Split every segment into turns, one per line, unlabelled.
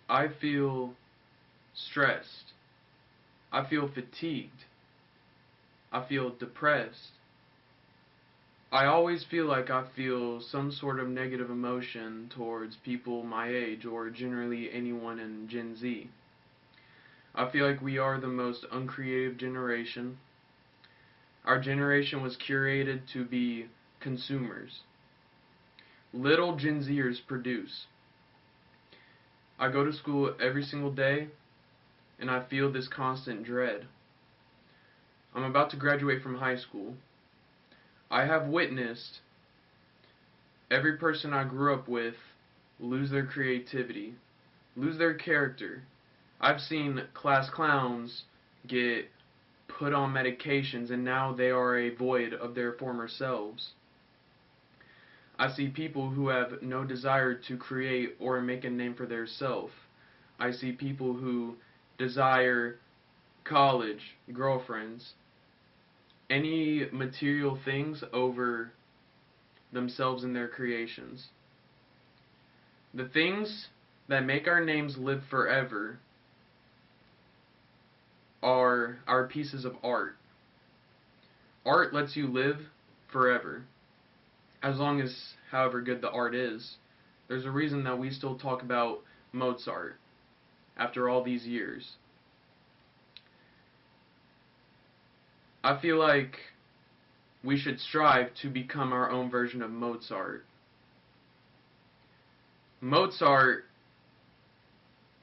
I feel stressed. I feel fatigued. I feel depressed. I always feel like I feel some sort of negative emotion towards people my age or generally anyone in Gen Z. I feel like we are the most uncreative generation. Our generation was curated to be consumers. Little Gen Zers produce. I go to school every single day and I feel this constant dread. I'm about to graduate from high school. I have witnessed every person I grew up with lose their creativity, lose their character. I've seen class clowns get put on medications and now they are a void of their former selves. I see people who have no desire to create or make a name for their self. I see people who desire college, girlfriends, any material things over themselves and their creations. The things that make our names live forever are our pieces of art. Art lets you live forever, as long as however good the art is. There's a reason that we still talk about Mozart after all these years. I feel like we should strive to become our own version of Mozart. Mozart,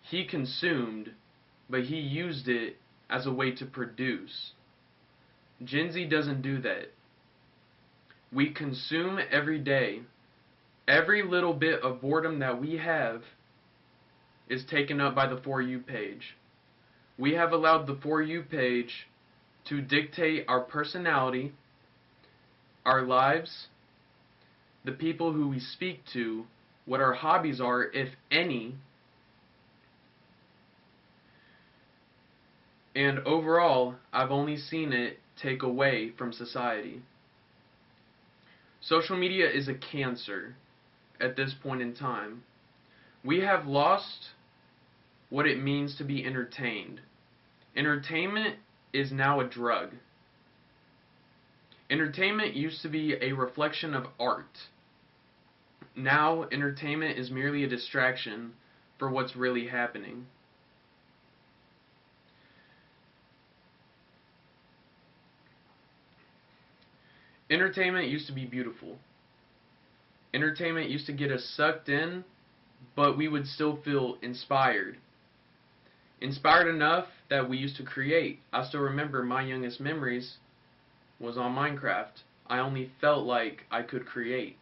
he consumed, but he used it as a way to produce. Gen Z doesn't do that. We consume every day. Every little bit of boredom that we have is taken up by the For You page. We have allowed the For You page to dictate our personality, our lives, the people who we speak to, what our hobbies are, if any, and overall, I've only seen it take away from society. Social media is a cancer at this point in time. We have lost what it means to be entertained. Entertainment is now a drug. Entertainment used to be a reflection of art. Now, entertainment is merely a distraction for what's really happening. Entertainment used to be beautiful. Entertainment used to get us sucked in, but we would still feel inspired. Inspired enough that we used to create. I still remember my youngest memories was on Minecraft. I only felt like I could create.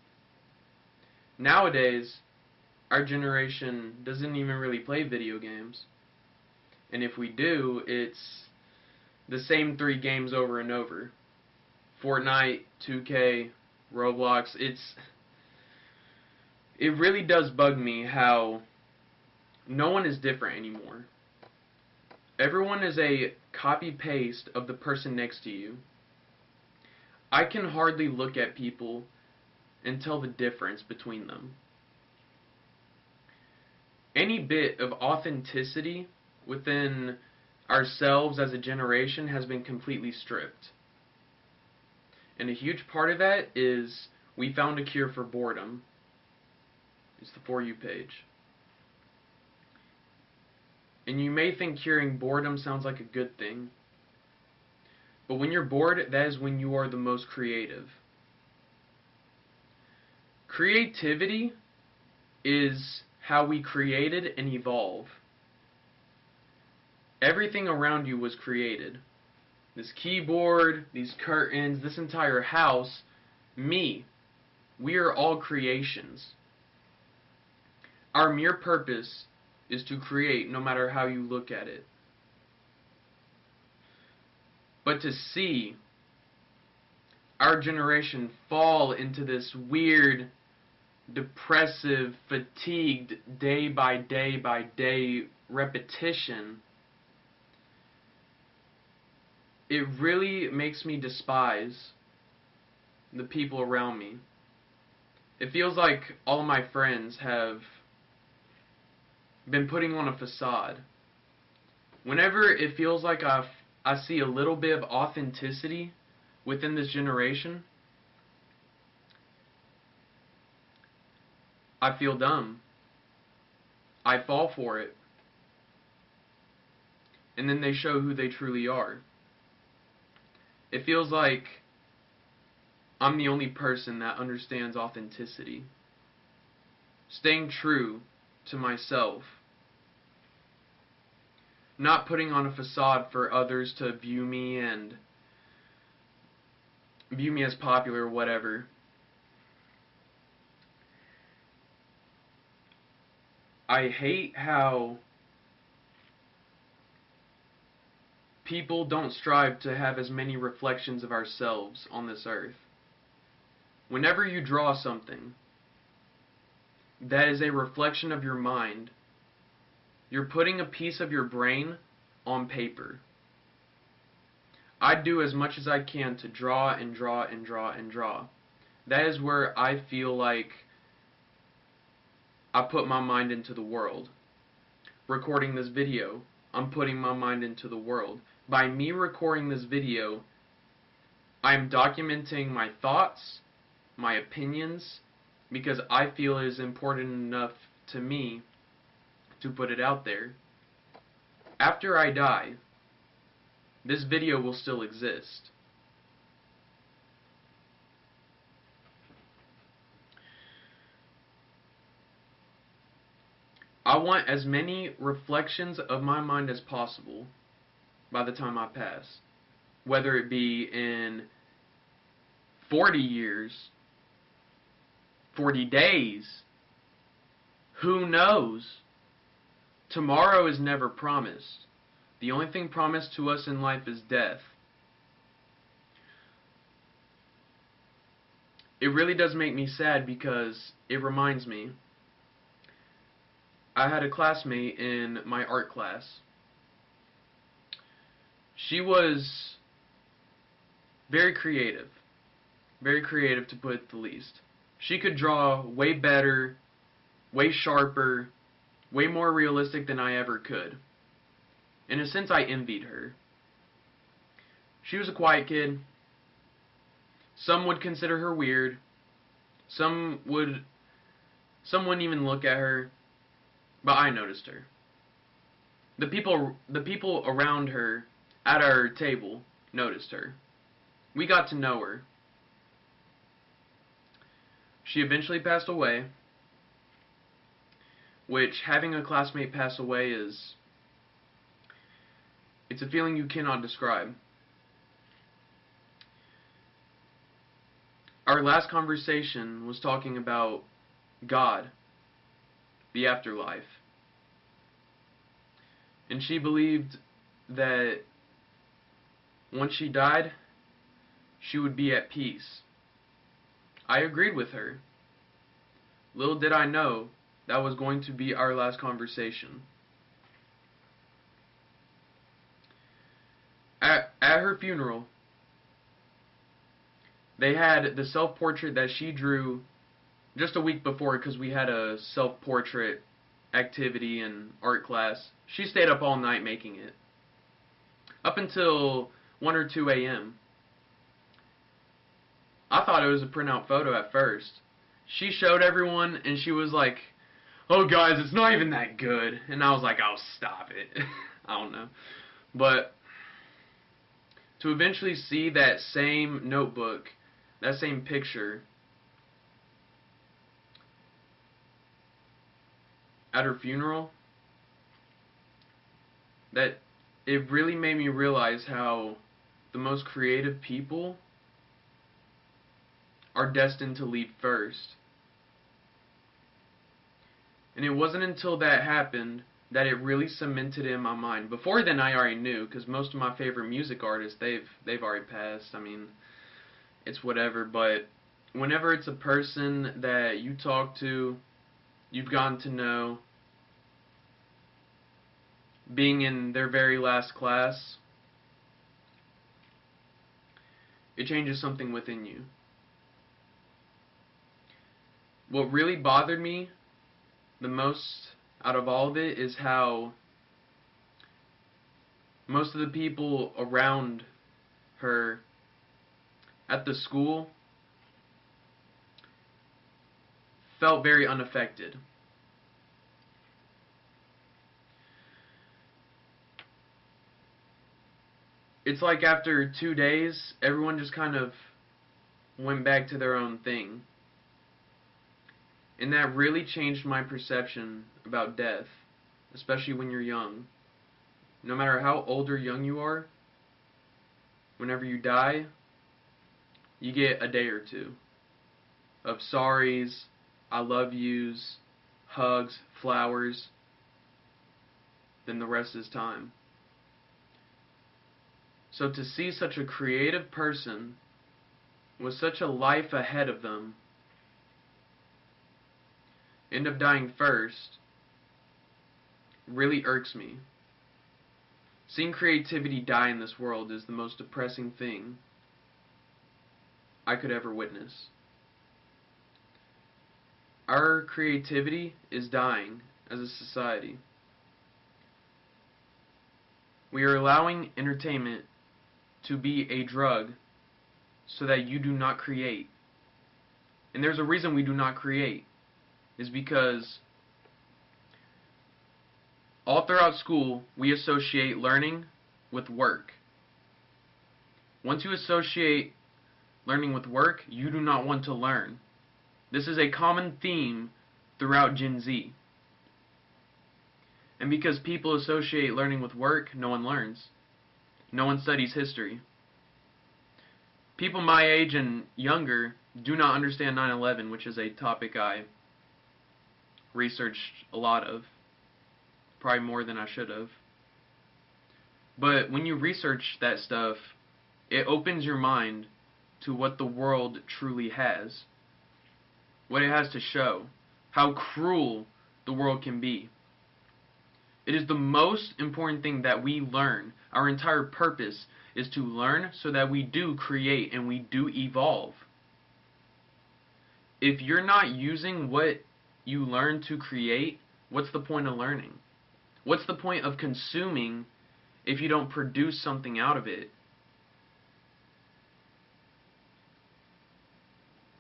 Nowadays, our generation doesn't even really play video games. And if we do, it's the same 3 games over and over. Fortnite, 2K, Roblox. It really does bug me how no one is different anymore. Everyone is a copy-paste of the person next to you. I can hardly look at people and tell the difference between them. Any bit of authenticity within ourselves as a generation has been completely stripped. And a huge part of that is we found a cure for boredom. It's the For You page. And you may think curing boredom sounds like a good thing. But when you're bored, that is when you are the most creative. Creativity is how we created and evolve. Everything around you was created. This keyboard, these curtains, this entire house, me. We are all creations. Our mere purpose is to create, no matter how you look at it. But to see our generation fall into this weird, depressive, fatigued, day by day repetition, it really makes me despise the people around me. It feels like all of my friends have been putting on a facade. Whenever it feels like I see a little bit of authenticity within this generation, I feel dumb. I fall for it. And then they show who they truly are. It feels like I'm the only person that understands authenticity. Staying true to myself. Not putting on a facade for others to view me and view me as popular or whatever. I hate how people don't strive to have as many reflections of ourselves on this earth. Whenever you draw something that is a reflection of your mind, you're putting a piece of your brain on paper. I do as much as I can to draw and draw and draw and draw. That is where I feel like I put my mind into the world. Recording this video, I'm putting my mind into the world. By me recording this video, I am documenting my thoughts, my opinions, because I feel it is important enough to me to put it out there. After I die, this video will still exist. I want as many reflections of my mind as possible by the time I pass. Whether it be in 40 years, 40 days, who knows? Tomorrow is never promised. The only thing promised to us in life is death. It really does make me sad because it reminds me. I had a classmate in my art class. She was very creative to put it the least. She could draw way better, way sharper, way more realistic than I ever could. In a sense, I envied her. She was a quiet kid. Some would consider her weird. Some wouldn't even look at her. But I noticed her. The people around her at our table noticed her. We got to know her. She eventually passed away, which having a classmate pass away it's a feeling you cannot describe. Our last conversation was talking about God, the afterlife. And she believed that once she died, she would be at peace. I agreed with her. Little did I know that was going to be our last conversation. At her funeral, they had the self-portrait that she drew just a week before because we had a self-portrait activity in art class. She stayed up all night making it. Up until 1 or 2 a.m. I thought it was a printout photo at first. She showed everyone and she was like, "Oh guys, it's not even that good." And I was like, "Oh, stop it." I don't know. But to eventually see that same notebook, that same picture at her funeral, that it really made me realize how the most creative people are destined to leave first. And it wasn't until that happened that it really cemented in my mind. Before then I already knew, because most of my favorite music artists, they've already passed. I mean, it's whatever, but whenever it's a person that you talk to, you've gotten to know, being in their very last class, it changes something within you. What really bothered me the most out of all of it is how most of the people around her at the school felt very unaffected. It's like after 2 days, everyone just kind of went back to their own thing. And that really changed my perception about death, especially when you're young. No matter how old or young you are, whenever you die, you get a day or two of sorries, I love yous, hugs, flowers, then the rest is time. So to see such a creative person with such a life ahead of them end up dying first really irks me. Seeing creativity die in this world is the most depressing thing I could ever witness. Our creativity is dying as a society. We are allowing entertainment to be a drug so that you do not create. And there's a reason we do not create, is because all throughout school we associate learning with work. Once you associate learning with work, you do not want to learn. This is a common theme throughout Gen Z. And because people associate learning with work, no one learns. No one studies history. People my age and younger do not understand 9/11, which is a topic I researched a lot of. Probably more than I should have. But when you research that stuff, it opens your mind to what the world truly has. What it has to show. How cruel the world can be. It is the most important thing that we learn. Our entire purpose is to learn so that we do create and we do evolve. If you're not using what you learn to create, what's the point of learning? What's the point of consuming if you don't produce something out of it?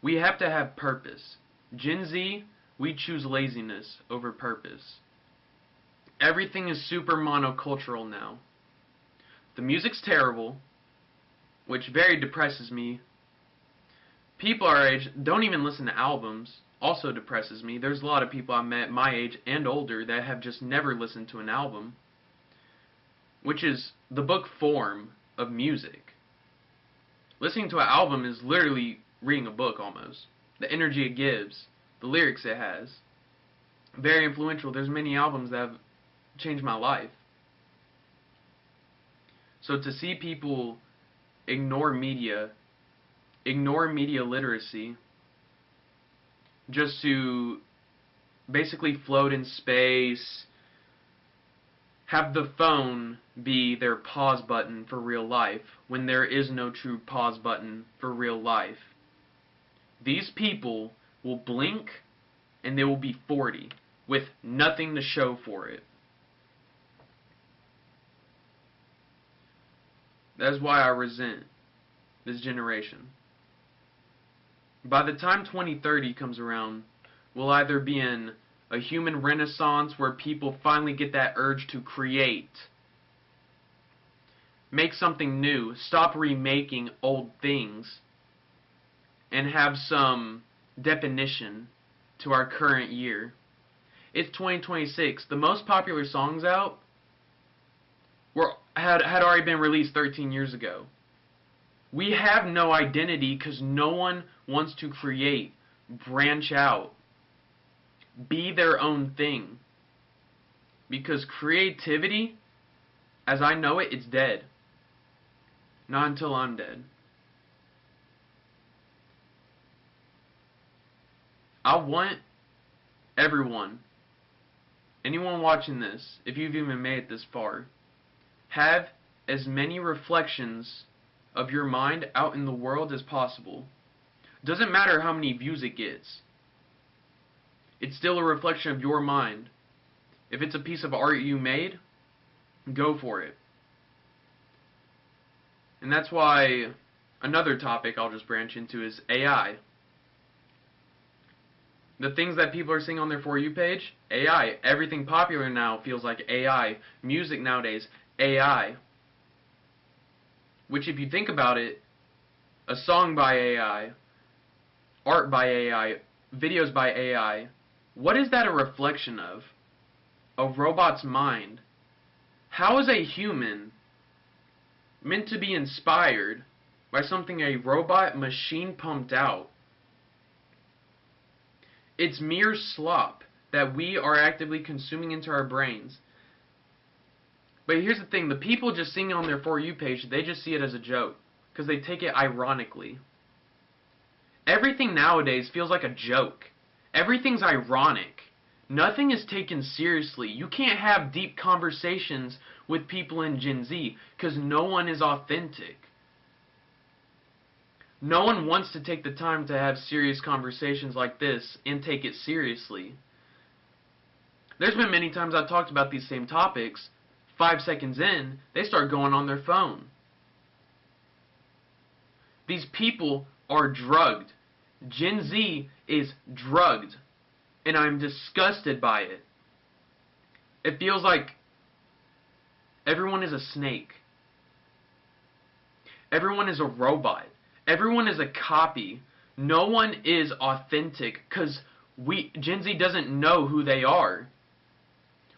We have to have purpose. Gen Z, we choose laziness over purpose. Everything is super monocultural now. The music's terrible, which very depresses me. People our age don't even listen to albums, also depresses me. There's a lot of people I met my age and older that have just never listened to an album, which is the book form of music. Listening to an album is literally reading a book almost. The energy it gives, the lyrics it has. Very influential. There's many albums that have changed my life. So to see people ignore media literacy, just to basically float in space, have the phone be their pause button for real life, when there is no true pause button for real life. These people will blink and they will be 40 with nothing to show for it. That's why I resent this generation. By the time 2030 comes around, we'll either be in a human renaissance where people finally get that urge to create, make something new, stop remaking old things, and have some definition to our current year. It's 2026. The most popular songs out had already been released 13 years ago. We have no identity because no one wants to create, branch out, be their own thing. Because creativity, as I know it, it's dead. Not until I'm dead. I want everyone, anyone watching this, if you've even made it this far, have as many reflections of your mind out in the world as possible. Doesn't matter how many views it gets. It's still a reflection of your mind. If it's a piece of art you made, go for it. And that's why another topic I'll just branch into is AI. The things that people are seeing on their For You page, AI. Everything popular now feels like AI. Music nowadays, AI. Which, if you think about it, a song by AI, art by AI, videos by AI, what is that a reflection of? A robot's mind. How is a human meant to be inspired by something a robot machine pumped out? It's mere slop that we are actively consuming into our brains. But here's the thing, the people just seeing on their For You page, they just see it as a joke, because they take it ironically. Everything nowadays feels like a joke. Everything's ironic. Nothing is taken seriously. You can't have deep conversations with people in Gen Z, because no one is authentic. No one wants to take the time to have serious conversations like this and take it seriously. There's been many times I've talked about these same topics. 5 seconds in, they start going on their phone. These people are drugged. Gen Z is drugged. And I'm disgusted by it. It feels like everyone is a snake. Everyone is a robot. Everyone is a copy. No one is authentic because Gen Z doesn't know who they are.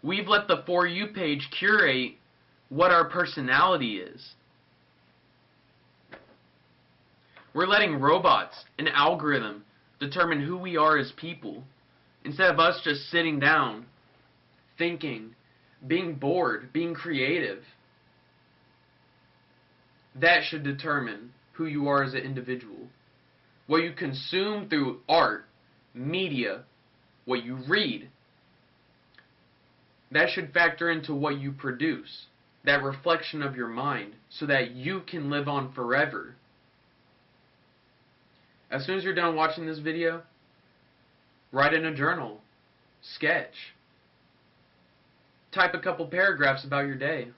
We've let the For You page curate what our personality is. We're letting robots, an algorithm, determine who we are as people, instead of us just sitting down, thinking, being bored, being creative. That should determine who you are as an individual. What you consume through art, media, what you read, that should factor into what you produce, that reflection of your mind, so that you can live on forever. As soon as you're done watching this video, write in a journal, sketch, type a couple paragraphs about your day.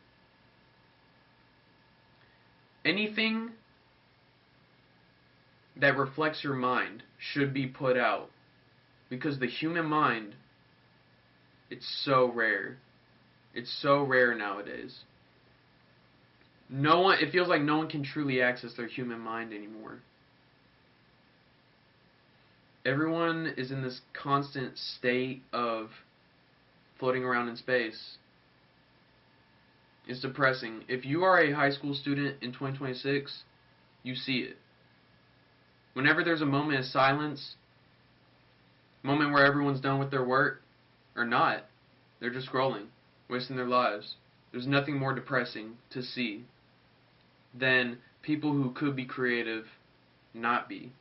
Anything that reflects your mind should be put out, because the human mind, it's so rare. It's so rare nowadays. It feels like no one can truly access their human mind anymore. Everyone is in this constant state of floating around in space. It's depressing. If you are a high school student in 2026, you see it. Whenever there's a moment of silence, moment where everyone's done with their work, or not, they're just scrolling, wasting their lives. There's nothing more depressing to see than people who could be creative not be.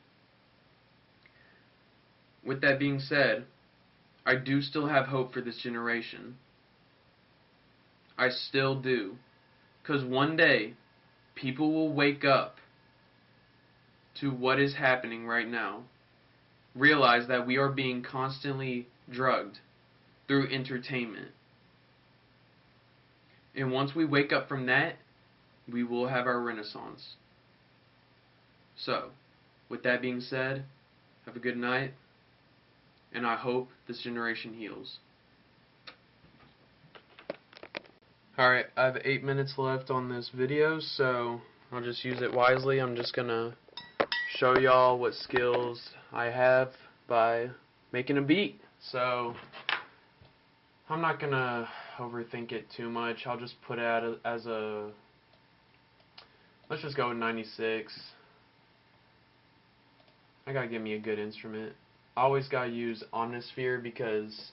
With that being said, I do still have hope for this generation. I still do. Because one day, people will wake up to what is happening right now. Realize that we are being constantly drugged through entertainment. And once we wake up from that, we will have our renaissance. So, with that being said, have a good night, and I hope this generation heals. Alright, I have 8 minutes left on this video, so I'll just use it wisely. I'm just gonna show y'all what skills I have by making a beat. So, I'm not gonna overthink it too much. I'll just put it as a, let's just go with 96. I gotta give me a good instrument. I always gotta use Omnisphere because,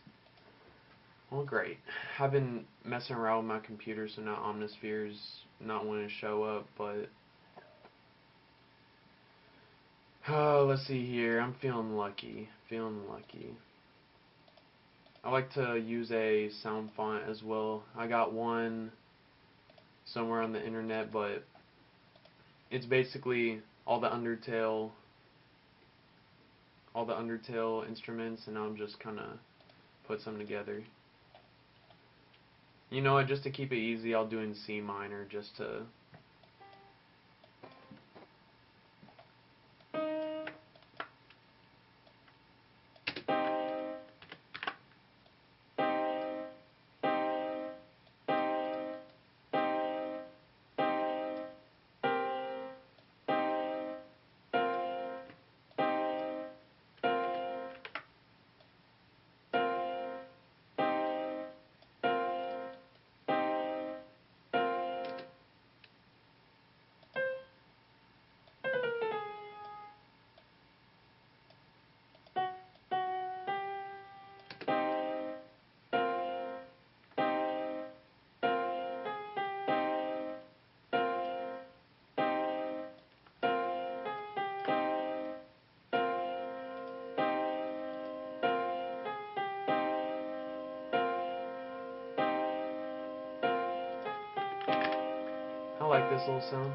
well, great. I've been messing around with my computer, so now Omnisphere's not wanting to show up, but let's see here. I'm feeling lucky. I like to use a sound font as well. I got one somewhere on the internet, but it's basically all the Undertale instruments, and I'm just kind of put some together. You know what, just to keep it easy, I'll do in C minor just to... I like this little sound.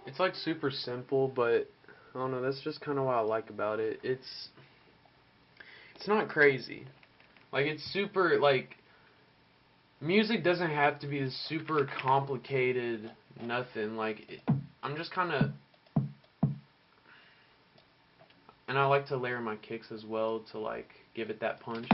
It's like super simple, but I don't know, that's just kind of what I like about it. It's not crazy. Like, it's super, like, music doesn't have to be this super complicated nothing. Like, I'm just kind of, and I like to layer my kicks as well to, like, give it that punch.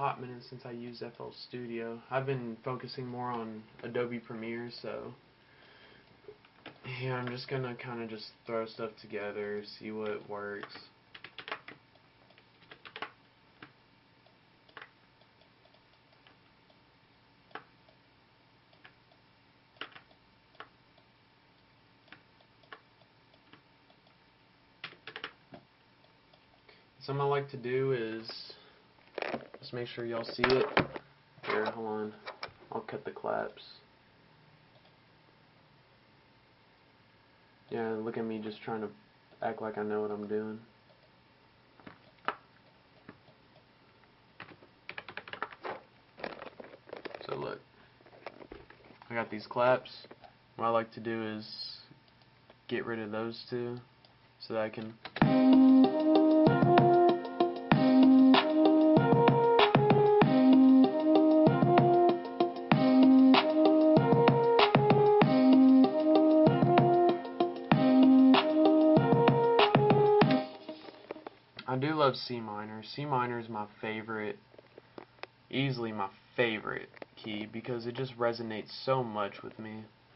hot minute since I used FL Studio. I've been focusing more on Adobe Premiere, so yeah, I'm just gonna kind of just throw stuff together, see what works. Something I like to do is just make sure y'all see it. Here, hold on. I'll cut the claps. Yeah, look at me just trying to act like I know what I'm doing. So look, I got these claps. What I like to do is get rid of those two so that I can I do love C minor. C minor is my favorite, easily my favorite key, because it just resonates so much with me.